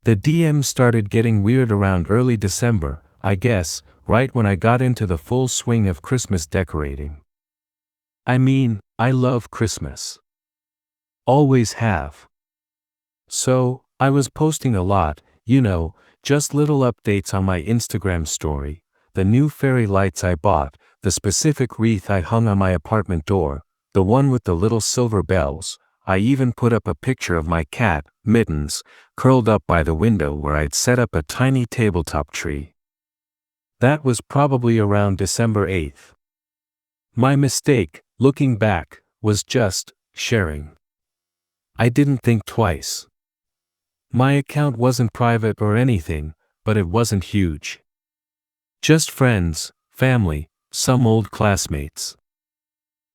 The DM started getting weird around early December, I guess, right when I got into the full swing of Christmas decorating. I mean, I love Christmas. Always have. So, I was posting a lot, just little updates on my Instagram story, the new fairy lights I bought, the specific wreath I hung on my apartment door, the one with the little silver bells. I even put up a picture of my cat, Mittens, curled up by the window where I'd set up a tiny tabletop tree. That was probably around December 8th. My mistake, looking back, was just sharing. I didn't think twice. My account wasn't private or anything, but it wasn't huge. Just friends, family, some old classmates.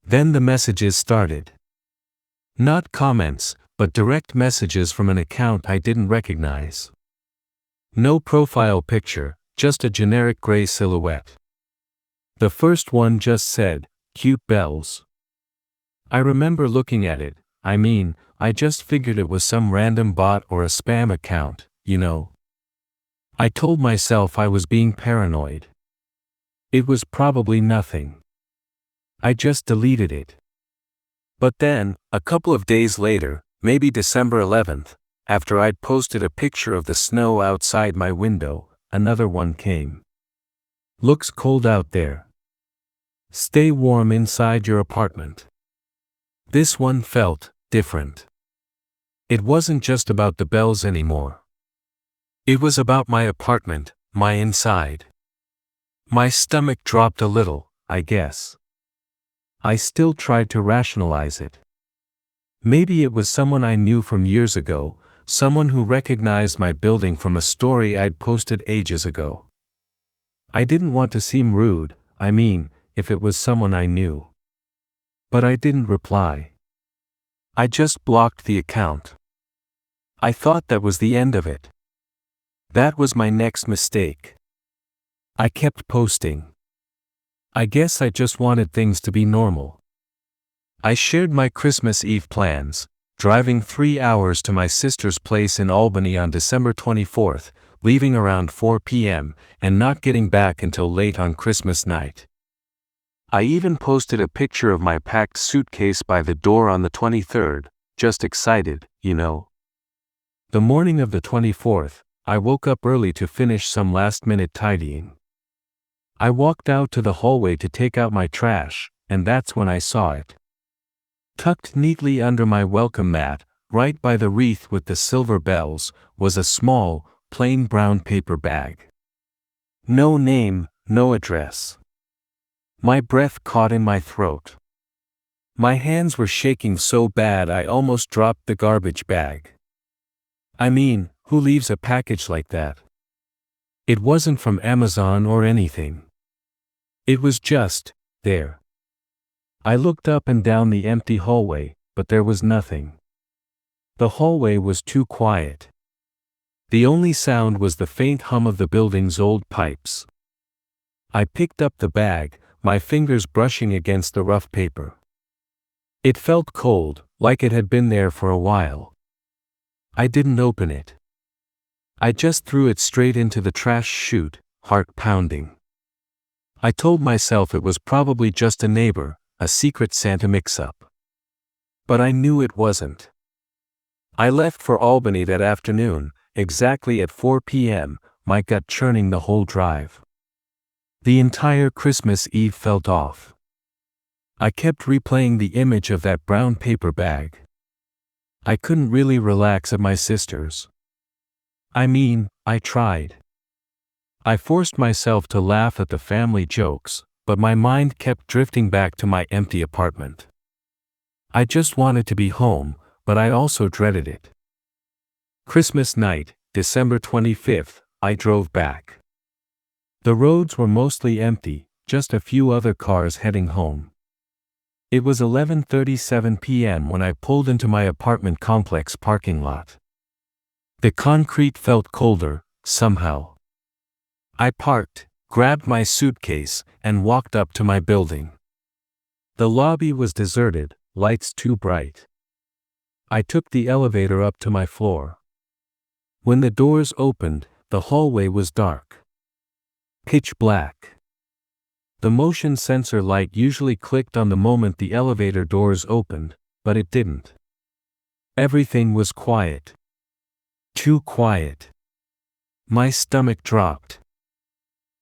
Then the messages started. Not comments, but direct messages from an account I didn't recognize. No profile picture, just a generic gray silhouette. The first one just said, "Cute bells." I remember looking at it. I just figured it was some random bot or a spam account, I told myself I was being paranoid. It was probably nothing. I just deleted it. But then, a couple of days later, maybe December 11th, after I'd posted a picture of the snow outside my window, another one came. "Looks cold out there. Stay warm inside your apartment." This one felt different. It wasn't just about the bells anymore. It was about my apartment, my inside. My stomach dropped a little, I guess. I still tried to rationalize it. Maybe it was someone I knew from years ago, someone who recognized my building from a story I'd posted ages ago. I didn't want to seem rude, if it was someone I knew. But I didn't reply. I just blocked the account. I thought that was the end of it. That was my next mistake. I kept posting. I guess I just wanted things to be normal. I shared my Christmas Eve plans, driving 3 hours to my sister's place in Albany on December 24th, leaving around 4 p.m., and not getting back until late on Christmas night. I even posted a picture of my packed suitcase by the door on the 23rd, just excited, The morning of the 24th, I woke up early to finish some last-minute tidying. I walked out to the hallway to take out my trash, and that's when I saw it. Tucked neatly under my welcome mat, right by the wreath with the silver bells, was a small, plain brown paper bag. No name, no address. My breath caught in my throat. My hands were shaking so bad I almost dropped the garbage bag. Who leaves a package like that? It wasn't from Amazon or anything. It was just there. I looked up and down the empty hallway, but there was nothing. The hallway was too quiet. The only sound was the faint hum of the building's old pipes. I picked up the bag, my fingers brushing against the rough paper. It felt cold, like it had been there for a while. I didn't open it. I just threw it straight into the trash chute, heart pounding. I told myself it was probably just a neighbor, a secret Santa mix-up. But I knew it wasn't. I left for Albany that afternoon, exactly at 4 p.m., my gut churning the whole drive. The entire Christmas Eve felt off. I kept replaying the image of that brown paper bag. I couldn't really relax at my sister's. I tried. I forced myself to laugh at the family jokes, but my mind kept drifting back to my empty apartment. I just wanted to be home, but I also dreaded it. Christmas night, December 25th, I drove back. The roads were mostly empty, just a few other cars heading home. It was 11:37 p.m. when I pulled into my apartment complex parking lot. The concrete felt colder, somehow. I parked, grabbed my suitcase, and walked up to my building. The lobby was deserted, lights too bright. I took the elevator up to my floor. When the doors opened, the hallway was dark. Pitch black. The motion sensor light usually clicked on the moment the elevator doors opened, but it didn't. Everything was quiet. Too quiet. My stomach dropped.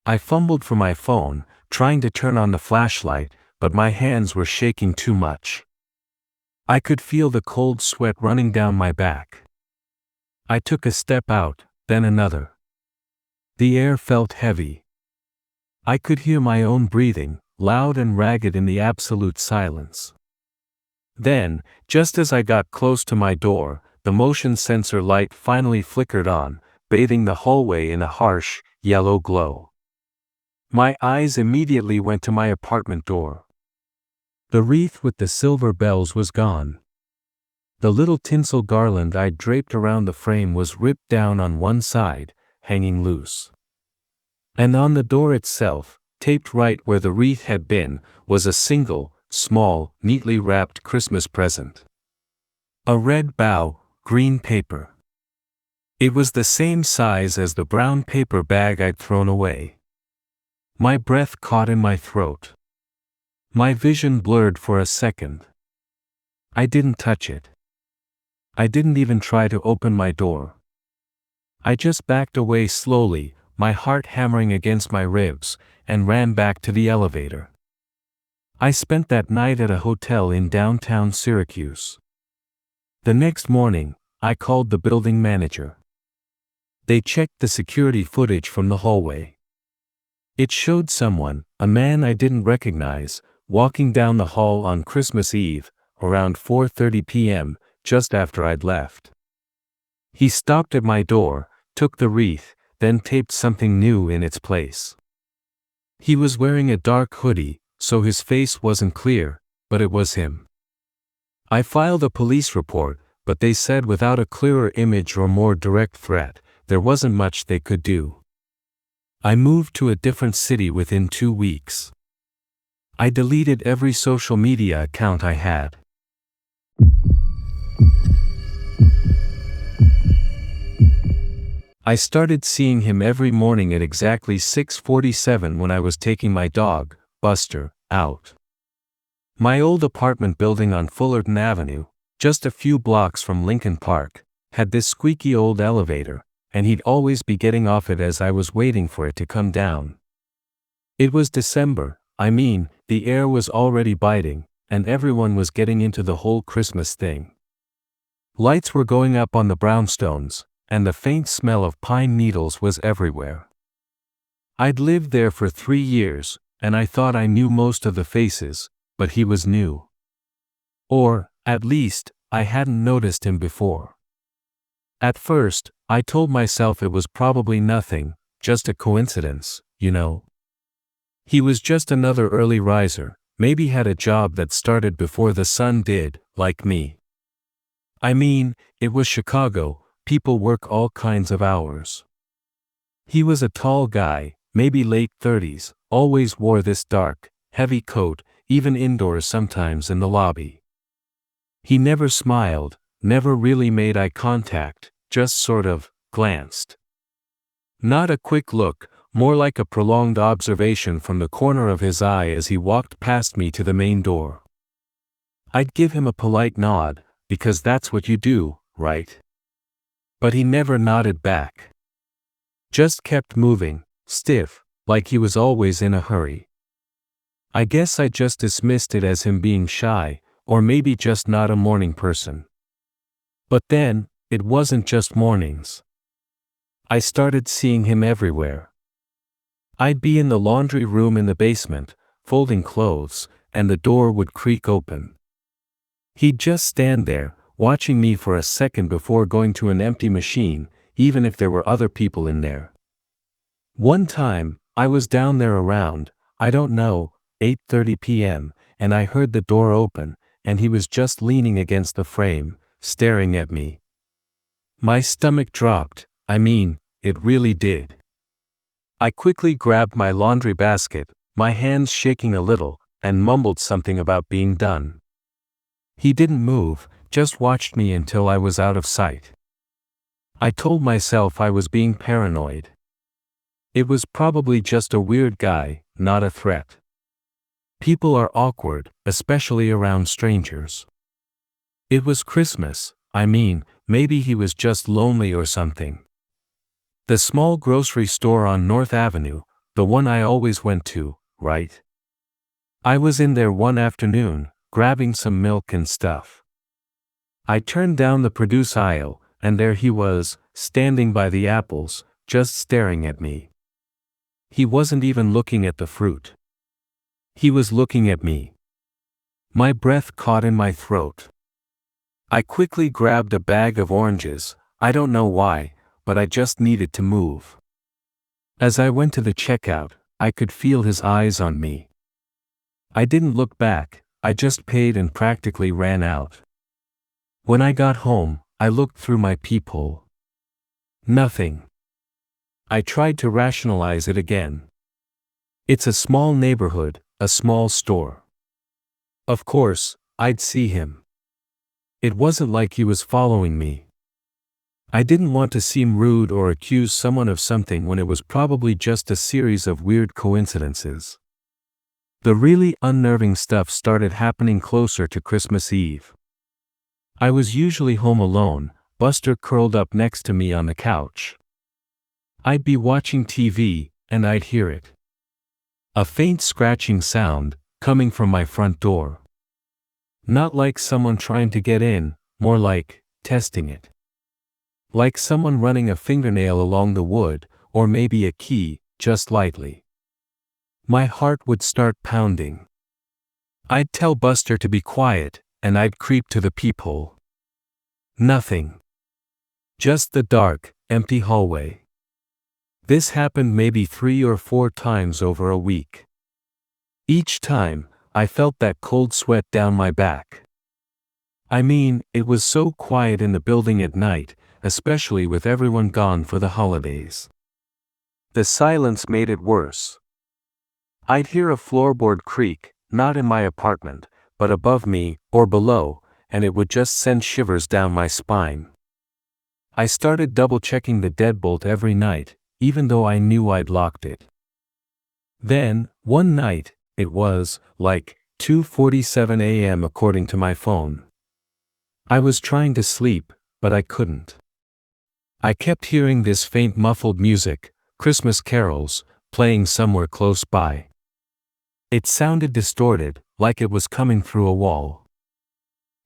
I fumbled for my phone, trying to turn on the flashlight, but my hands were shaking too much. I could feel the cold sweat running down my back. I took a step out, then another. The air felt heavy. I could hear my own breathing, loud and ragged in the absolute silence. Then, just as I got close to my door, the motion sensor light finally flickered on, bathing the hallway in a harsh, yellow glow. My eyes immediately went to my apartment door. The wreath with the silver bells was gone. The little tinsel garland I'd draped around the frame was ripped down on one side, hanging loose. And on the door itself, taped right where the wreath had been, was a single, small, neatly wrapped Christmas present. A red bow, green paper. It was the same size as the brown paper bag I'd thrown away. My breath caught in my throat. My vision blurred for a second. I didn't touch it. I didn't even try to open my door. I just backed away slowly, my heart hammering against my ribs, and ran back to the elevator. I spent that night at a hotel in downtown Syracuse. The next morning, I called the building manager. They checked the security footage from the hallway. It showed someone, a man I didn't recognize, walking down the hall on Christmas Eve, around 4:30 p.m., just after I'd left. He stopped at my door, took the wreath, then taped something new in its place. He was wearing a dark hoodie, so his face wasn't clear, but it was him. I filed a police report, but they said without a clearer image or more direct threat, there wasn't much they could do. I moved to a different city within 2 weeks. I deleted every social media account I had. I started seeing him every morning at exactly 6:47 when I was taking my dog, Buster, out. My old apartment building on Fullerton Avenue, just a few blocks from Lincoln Park, had this squeaky old elevator, and he'd always be getting off it as I was waiting for it to come down. It was December, the air was already biting, and everyone was getting into the whole Christmas thing. Lights were going up on the brownstones, and the faint smell of pine needles was everywhere. I'd lived there for 3 years, and I thought I knew most of the faces, but he was new. Or, at least, I hadn't noticed him before. At first, I told myself it was probably nothing, just a coincidence, you know. He was just another early riser, maybe had a job that started before the sun did, like me. It was Chicago, people work all kinds of hours. He was a tall guy, maybe late 30s, always wore this dark, heavy coat, even indoors sometimes in the lobby. He never smiled, never really made eye contact, just sort of glanced. Not a quick look, more like a prolonged observation from the corner of his eye as he walked past me to the main door. I'd give him a polite nod, because that's what you do, right? But he never nodded back. Just kept moving, stiff, like he was always in a hurry. I guess I just dismissed it as him being shy, or maybe just not a morning person. But then, it wasn't just mornings. I started seeing him everywhere. I'd be in the laundry room in the basement, folding clothes, and the door would creak open. He'd just stand there, watching me for a second before going to an empty machine, even if there were other people in there. One time, I was down there around, 8:30 p.m., and I heard the door open, and he was just leaning against the frame, staring at me. My stomach dropped, it really did. I quickly grabbed my laundry basket, my hands shaking a little, and mumbled something about being done. He didn't move, just watched me until I was out of sight. I told myself I was being paranoid. It was probably just a weird guy, not a threat. People are awkward, especially around strangers. It was Christmas, I mean, maybe he was just lonely or something. The small grocery store on North Avenue, the one I always went to, right? I was in there one afternoon, grabbing some milk and stuff. I turned down the produce aisle, and there he was, standing by the apples, just staring at me. He wasn't even looking at the fruit. He was looking at me. My breath caught in my throat. I quickly grabbed a bag of oranges, I don't know why, but I just needed to move. As I went to the checkout, I could feel his eyes on me. I didn't look back, I just paid and practically ran out. When I got home, I looked through my peephole. Nothing. I tried to rationalize it again. It's a small neighborhood, a small store. Of course, I'd see him. It wasn't like he was following me. I didn't want to seem rude or accuse someone of something when it was probably just a series of weird coincidences. The really unnerving stuff started happening closer to Christmas Eve. I was usually home alone, Buster curled up next to me on the couch. I'd be watching TV, and I'd hear it. A faint scratching sound, coming from my front door. Not like someone trying to get in, more like, testing it. Like someone running a fingernail along the wood, or maybe a key, just lightly. My heart would start pounding. I'd tell Buster to be quiet, and I'd creep to the peephole. Nothing. Just the dark, empty hallway. This happened maybe 3 or 4 times over a week. Each time, I felt that cold sweat down my back. I mean, it was so quiet in the building at night, especially with everyone gone for the holidays. The silence made it worse. I'd hear a floorboard creak, not in my apartment, but above me, or below, and it would just send shivers down my spine. I started double-checking the deadbolt every night, even though I knew I'd locked it. Then, one night, it was, like, 2:47 a.m. according to my phone. I was trying to sleep, but I couldn't. I kept hearing this faint muffled music, Christmas carols, playing somewhere close by. It sounded distorted, like it was coming through a wall.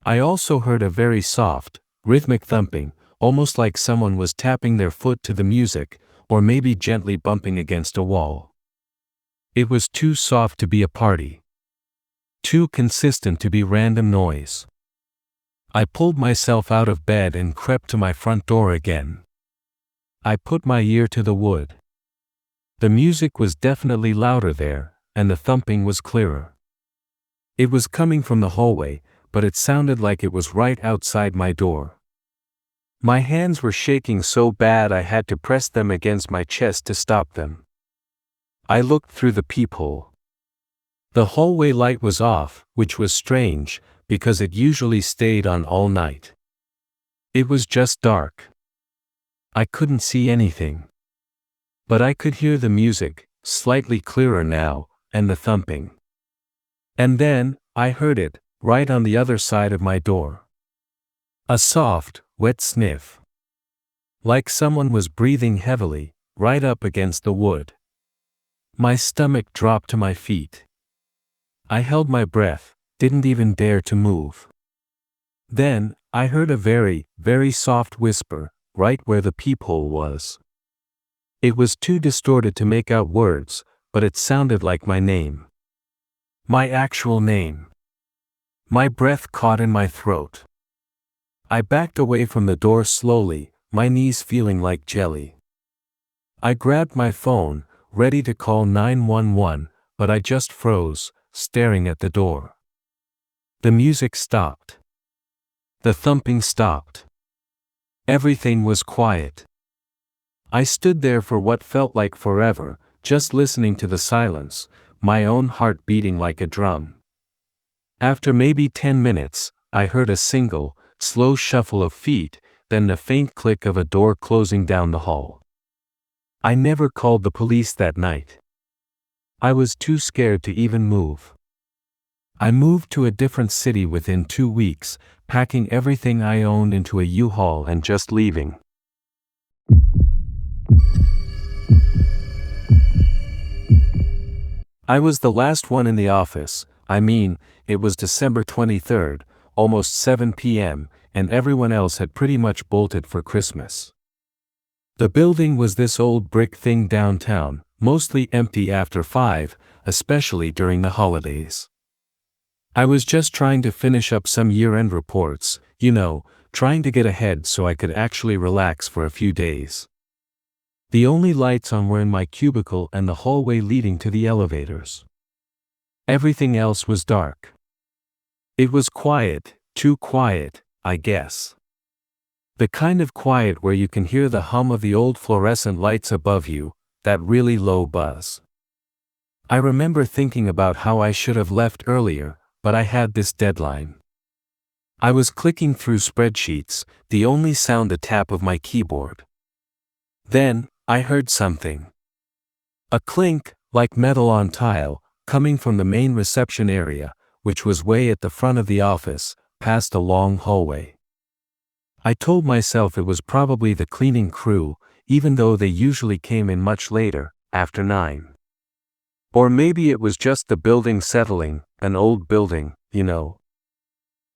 I also heard a very soft, rhythmic thumping, almost like someone was tapping their foot to the music, or maybe gently bumping against a wall. It was too soft to be a party. Too consistent to be random noise. I pulled myself out of bed and crept to my front door again. I put my ear to the wood. The music was definitely louder there, and the thumping was clearer. It was coming from the hallway, but it sounded like it was right outside my door. My hands were shaking so bad I had to press them against my chest to stop them. I looked through the peephole. The hallway light was off, which was strange, because it usually stayed on all night. It was just dark. I couldn't see anything. But I could hear the music, slightly clearer now, and the thumping. And then, I heard it, right on the other side of my door. A soft, wet sniff. Like someone was breathing heavily, right up against the wood. My stomach dropped to my feet. I held my breath, didn't even dare to move. Then, I heard a very, very soft whisper, right where the peephole was. It was too distorted to make out words, but it sounded like my name. My actual name. My breath caught in my throat. I backed away from the door slowly, my knees feeling like jelly. I grabbed my phone, ready to call 911, but I just froze, staring at the door. The music stopped. The thumping stopped. Everything was quiet. I stood there for what felt like forever, just listening to the silence, my own heart beating like a drum. After maybe 10 minutes, I heard a single, slow shuffle of feet, then the faint click of a door closing down the hall. I never called the police that night. I was too scared to even move. I moved to a different city within 2 weeks, packing everything I owned into a U-Haul and just leaving. I was the last one in the office. It was December 23rd, almost 7 p.m., and everyone else had pretty much bolted for Christmas. The building was this old brick thing downtown, mostly empty after 5, especially during the holidays. I was just trying to finish up some year-end reports, trying to get ahead so I could actually relax for a few days. The only lights on were in my cubicle and the hallway leading to the elevators. Everything else was dark. It was quiet, too quiet, I guess. The kind of quiet where you can hear the hum of the old fluorescent lights above you, that really low buzz. I remember thinking about how I should have left earlier, but I had this deadline. I was clicking through spreadsheets, the only sound the tap of my keyboard. Then, I heard something. A clink, like metal on tile, coming from the main reception area, which was way at the front of the office, past a long hallway. I told myself it was probably the cleaning crew, even though they usually came in much later, after 9. Or maybe it was just the building settling, an old building,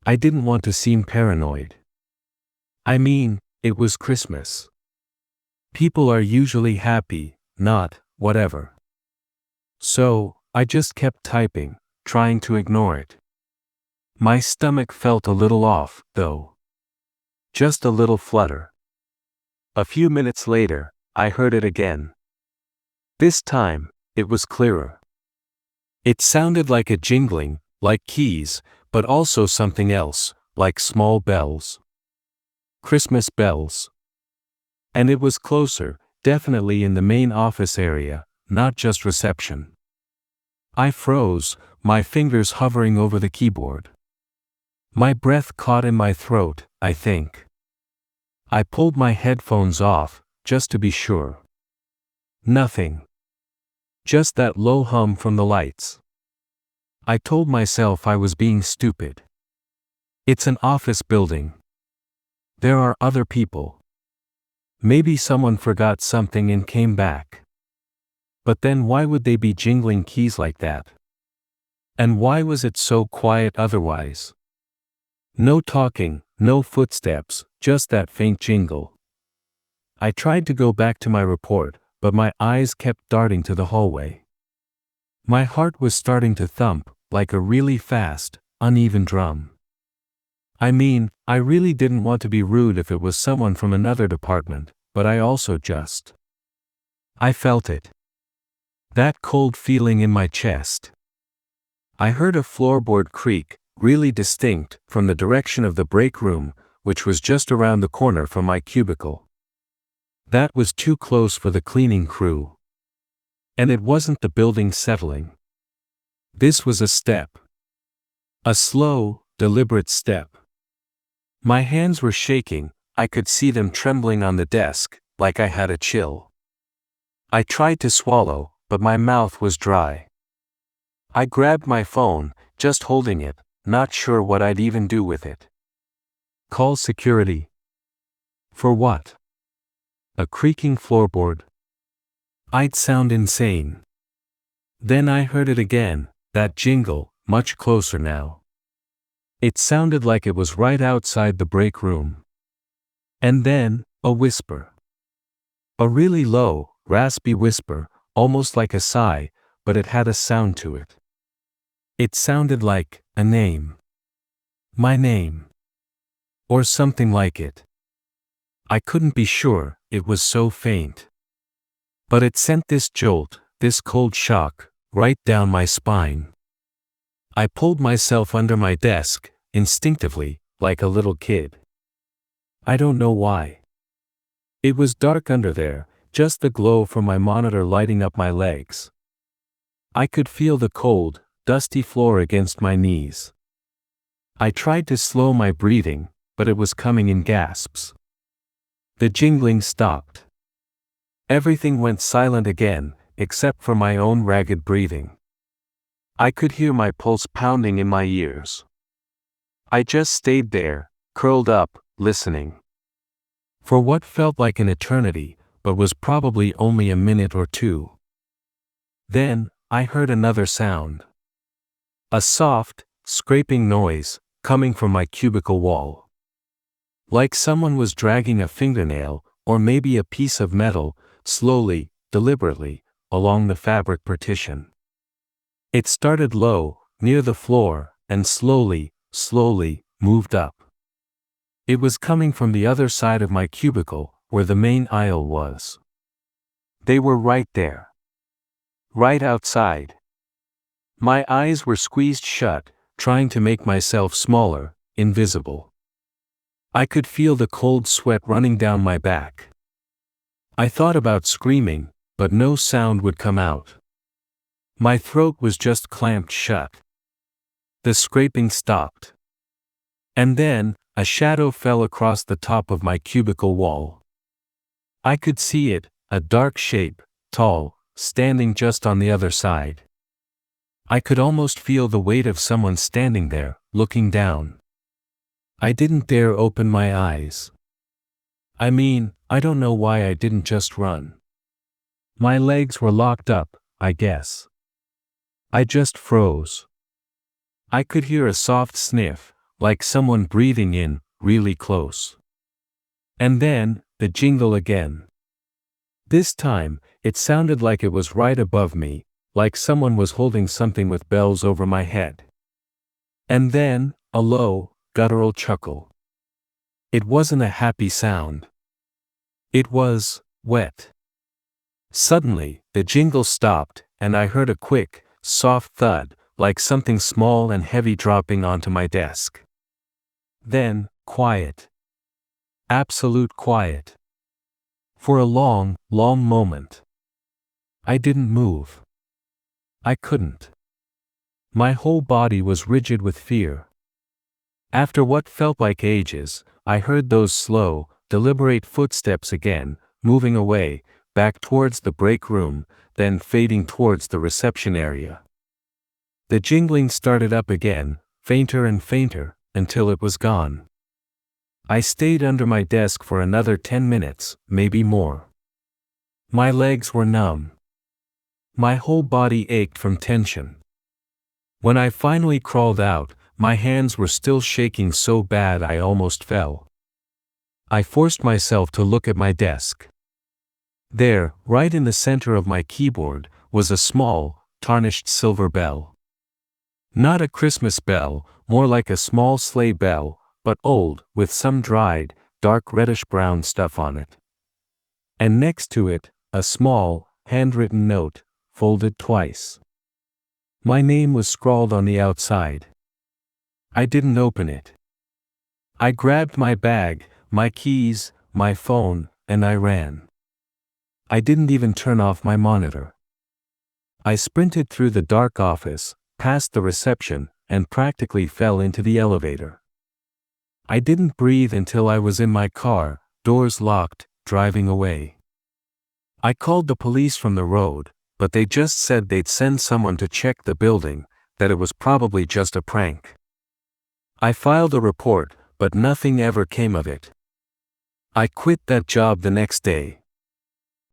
I didn't want to seem paranoid. It was Christmas. People are usually happy, not, whatever. So, I just kept typing, trying to ignore it. My stomach felt a little off, though. Just a little flutter. A few minutes later, I heard it again. This time, it was clearer. It sounded like a jingling, like keys, but also something else, like small bells. Christmas bells. And it was closer, definitely in the main office area, not just reception. I froze, my fingers hovering over the keyboard. My breath caught in my throat, I think. I pulled my headphones off, just to be sure. Nothing. Just that low hum from the lights. I told myself I was being stupid. It's an office building. There are other people. Maybe someone forgot something and came back. But then why would they be jingling keys like that? And why was it so quiet otherwise? No talking, no footsteps, just that faint jingle. I tried to go back to my report, but my eyes kept darting to the hallway. My heart was starting to thump, like a really fast, uneven drum. I really didn't want to be rude if it was someone from another department, but I felt it. That cold feeling in my chest. I heard a floorboard creak, really distinct, from the direction of the break room, which was just around the corner from my cubicle. That was too close for the cleaning crew. And it wasn't the building settling. This was a step. A slow, deliberate step. My hands were shaking, I could see them trembling on the desk, like I had a chill. I tried to swallow, but my mouth was dry. I grabbed my phone, just holding it, not sure what I'd even do with it. Call security. For what? A creaking floorboard? I'd sound insane. Then I heard it again, that jingle, much closer now. It sounded like it was right outside the break room. And then, a whisper. A really low, raspy whisper, almost like a sigh, but it had a sound to it. It sounded like a name. My name. Or something like it. I couldn't be sure, it was so faint. But it sent this jolt, this cold shock, right down my spine. I pulled myself under my desk, instinctively, like a little kid. I don't know why. It was dark under there, just the glow from my monitor lighting up my legs. I could feel the cold, dusty floor against my knees. I tried to slow my breathing, but it was coming in gasps. The jingling stopped. Everything went silent again, except for my own ragged breathing. I could hear my pulse pounding in my ears. I just stayed there, curled up, listening. For what felt like an eternity, but was probably only a minute or two. Then, I heard another sound. A soft, scraping noise, coming from my cubicle wall. Like someone was dragging a fingernail, or maybe a piece of metal, slowly, deliberately, along the fabric partition. It started low, near the floor, and slowly, moved up. It was coming from the other side of my cubicle, where the main aisle was. They were right there. Right outside. My eyes were squeezed shut, trying to make myself smaller, invisible. I could feel the cold sweat running down my back. I thought about screaming, but no sound would come out. My throat was just clamped shut. The scraping stopped. And then, a shadow fell across the top of my cubicle wall. I could see it, a dark shape, tall, standing just on the other side. I could almost feel the weight of someone standing there, looking down. I didn't dare open my eyes. I mean, I don't know why I didn't just run. My legs were locked up, I guess. I just froze. I could hear a soft sniff, like someone breathing in, really close. And then, the jingle again. This time, it sounded like it was right above me, like someone was holding something with bells over my head. And then, a low, guttural chuckle. It wasn't a happy sound. It was wet. Suddenly, the jingle stopped, and I heard a quick, soft thud, like something small and heavy dropping onto my desk. Then, quiet. Absolute quiet. For a long, moment. I didn't move. I couldn't. My whole body was rigid with fear. After what felt like ages, I heard those slow, deliberate footsteps again, moving away, back towards the break room, then fading towards the reception area. The jingling started up again, fainter and fainter, until it was gone. I stayed under my desk for another 10 minutes, maybe more. My legs were numb. My whole body ached from tension. When I finally crawled out, my hands were still shaking so bad I almost fell. I forced myself to look at my desk. There, right in the center of my keyboard, was a small, tarnished silver bell. Not a Christmas bell, more like a small sleigh bell, but old, with some dried, dark reddish-brown stuff on it. And next to it, a small, handwritten note, folded twice. My name was scrawled on the outside. I didn't open it. I grabbed my bag, my keys, my phone, and I ran. I didn't even turn off my monitor. I sprinted through the dark office, past the reception, and practically fell into the elevator. I didn't breathe until I was in my car, doors locked, driving away. I called the police from the road, but they just said they'd send someone to check the building, that it was probably just a prank. I filed a report, but nothing ever came of it. I quit that job the next day.